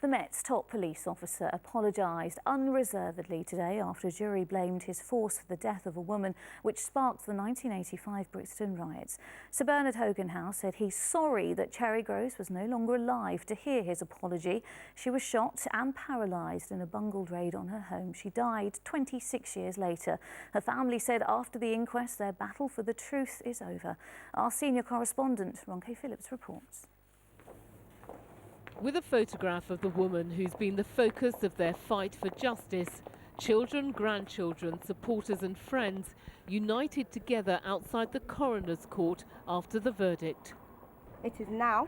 The Met's top police officer apologised unreservedly today after a jury blamed his force for the death of a woman, which sparked the 1985 Brixton riots. Sir Bernard Hogenhouse said he's sorry that Cherry Groce was no longer alive to hear his apology. She was shot and paralysed in a bungled raid on her home. She died 26 years later. Her family said after the inquest their battle for the truth is over. Our senior correspondent, Ronke Phillips, reports. With a photograph of the woman who's been the focus of their fight for justice, children, grandchildren, supporters and friends united together outside the coroner's court after the verdict. It is now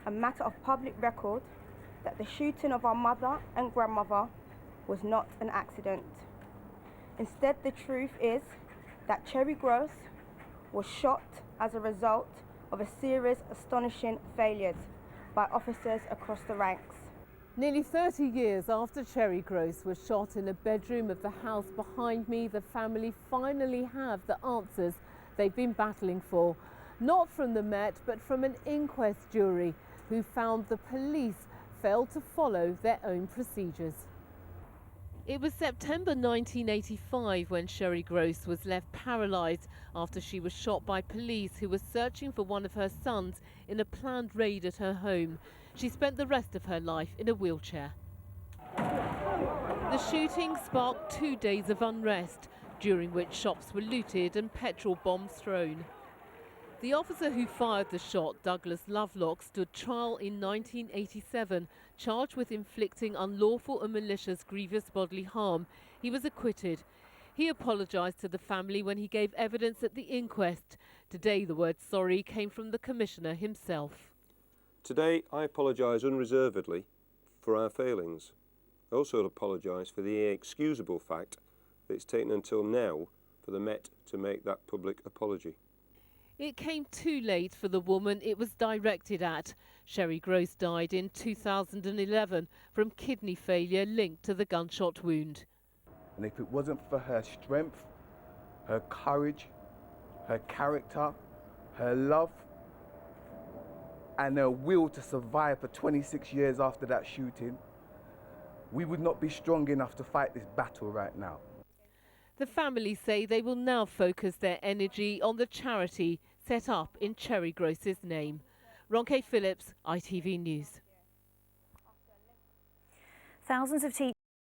a matter of public record that the shooting of our mother and grandmother was not an accident. Instead, the truth is that Cherry Groce was shot as a result of a series of astonishing failures by officers across the ranks. Nearly 30 years after Cherry Groce was shot in a bedroom of the house behind me, the family finally have the answers they've been battling for. Not from the Met, but from an inquest jury who found the police failed to follow their own procedures. It was September 1985 when Cherry Groce was left paralysed after she was shot by police who were searching for one of her sons in a planned raid at her home. She spent the rest of her life in a wheelchair. The shooting sparked 2 days of unrest, during which shops were looted and petrol bombs thrown. The officer who fired the shot, Douglas Lovelock, stood trial in 1987, charged with inflicting unlawful and malicious grievous bodily harm. He was acquitted. He apologised to the family when he gave evidence at the inquest. Today the word sorry came from the Commissioner himself. Today I apologise unreservedly for our failings. I also apologise for the inexcusable fact that it's taken until now for the Met to make that public apology. It came too late for the woman it was directed at. Cherry Groce died in 2011 from kidney failure linked to the gunshot wound. And if it wasn't for her strength, her courage, her character, her love, and her will to survive for 26 years after that shooting, we would not be strong enough to fight this battle right now. The family say they will now focus their energy on the charity set up in Cherry Groce's name. Ronke Phillips, ITV News. Thousands of teachers